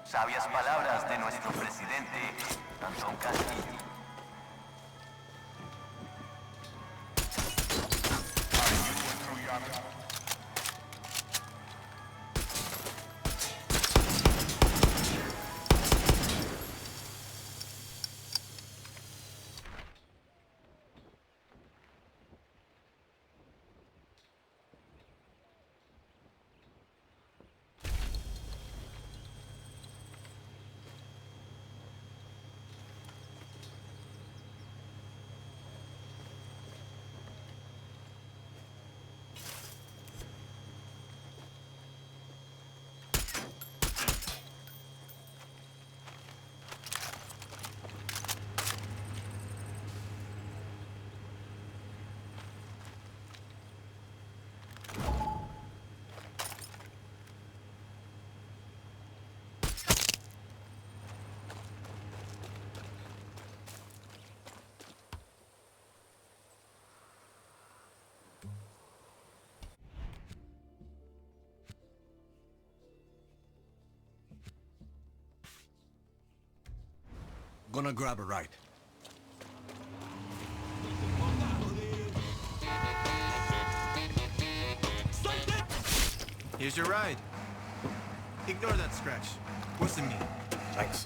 Sabias palabras de nuestro presidente, Antón Castillo. Gonna grab a ride. Here's your ride. Ignore that scratch. Wasn't me. Thanks.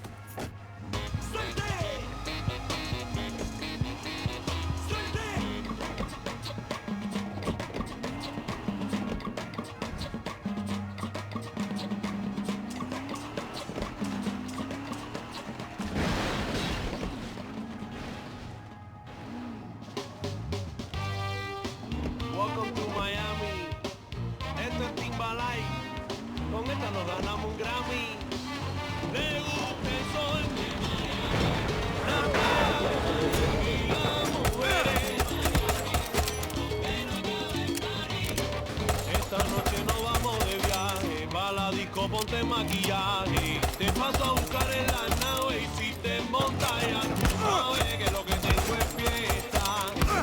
Welcome to Miami. Esto es Timbalay. Con esta nos ganamos un Grammy. Le gusta el sol, la playa y las mujeres. Esta noche nos vamos de viaje. Pa' la disco ponte maquillaje. Te paso a buscar en la nave y si te montas ya tú sabes que lo que tengo es fiesta.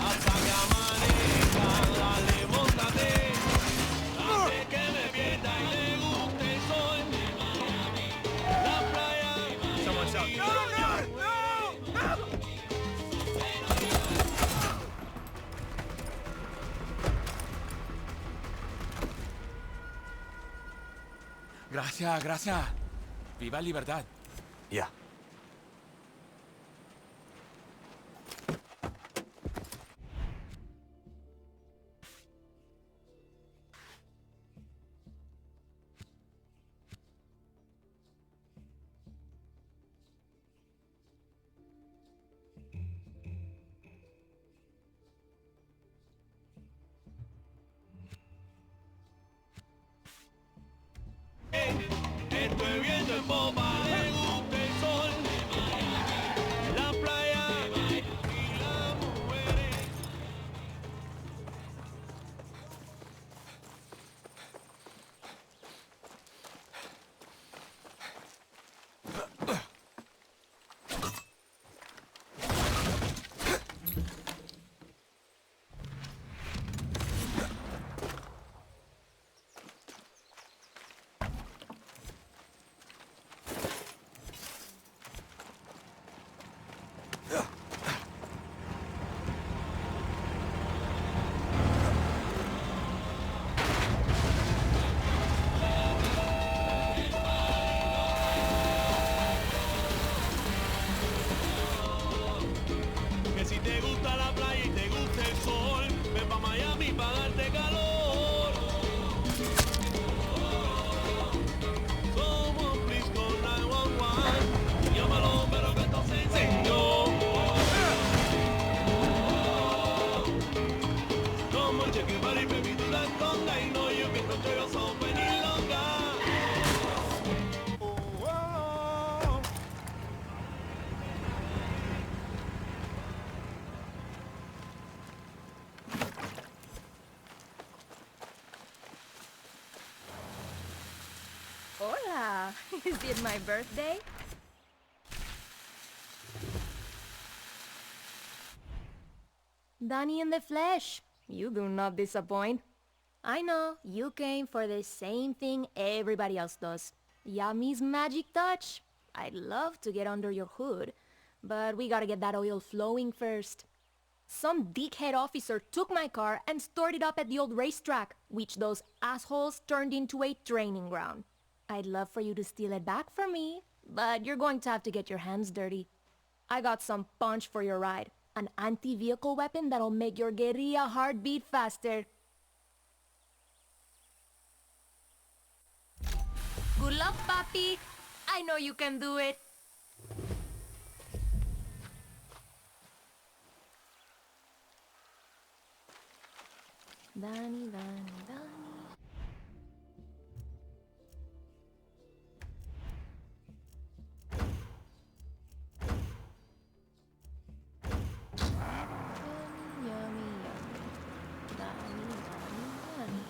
Hasta que amanezca, dale, móntate. Antes que me pierda y le guste el sol. La playa. Someone's out. Gracias, gracias. Viva libertad. Yeah. Estoy viendo en popa, le gusta el sol. La playa y las mujeres. Is it my birthday? Danny in the flesh. You do not disappoint. I know, you came for the same thing everybody else does. Yami's magic touch. I'd love to get under your hood, but we gotta get that oil flowing first. Some dickhead officer took my car and stored it up at the old racetrack, which those assholes turned into a training ground. I'd love for you to steal it back from me, but you're going to have to get your hands dirty. I got some punch for your ride. An anti-vehicle weapon that'll make your guerrilla heart beat faster. Good luck, papi. I know you can do it. Danny, Danny, Danny. Yummy, yummy, yummy. Danny, Danny, Danny.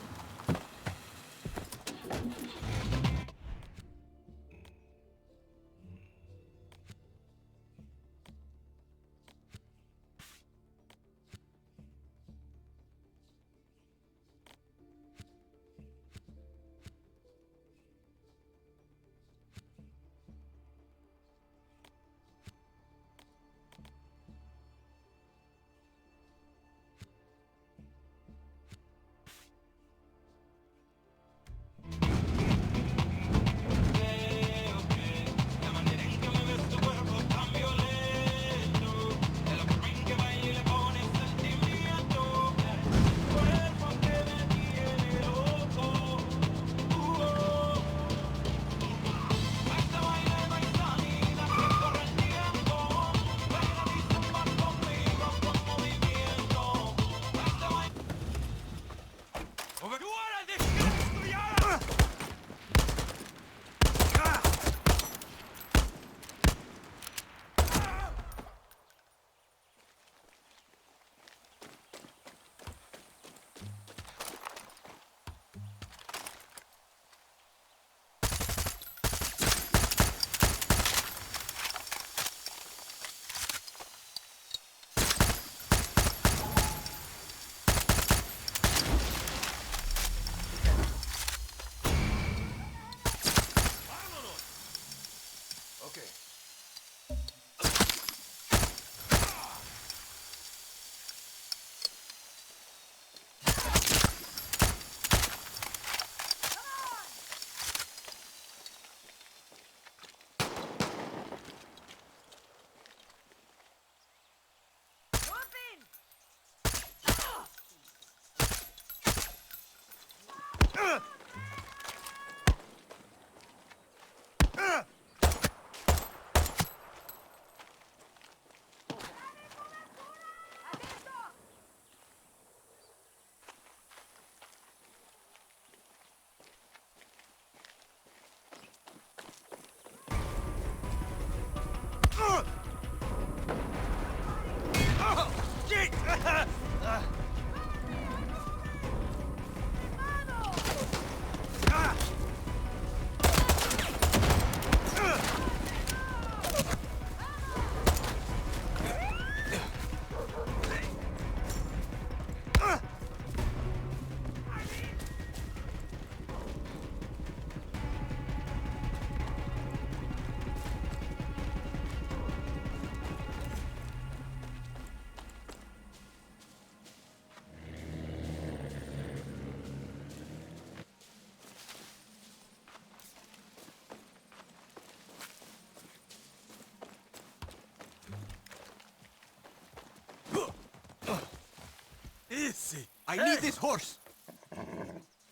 Easy. I need this horse.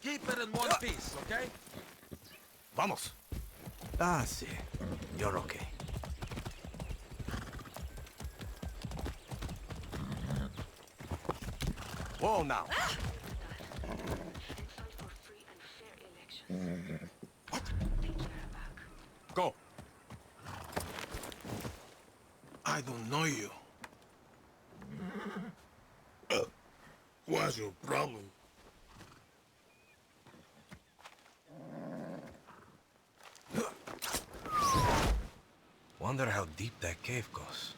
Keep it in one piece, okay? Vamos. Ah, sí. You're okay. Whoa, now. What? Go. I don't know you. What's your problem? Wonder how deep that cave goes.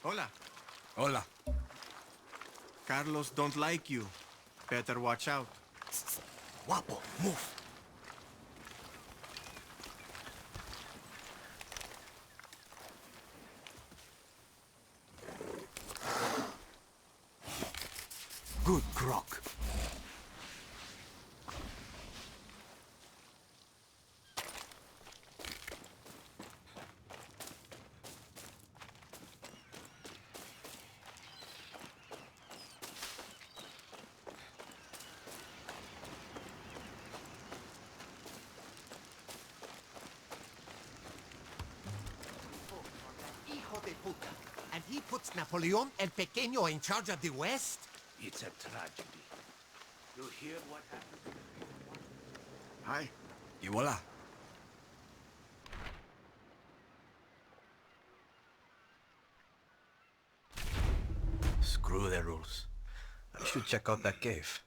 Hola. Hola. Carlos don't like you. Better watch out. Guapo, move. Good grok. Hijo de puta. And he puts Napoleon El Pequeño in charge of the West? It's a tragedy. You hear what happened? Hi. Y voila. Screw the rules. I should check out that cave.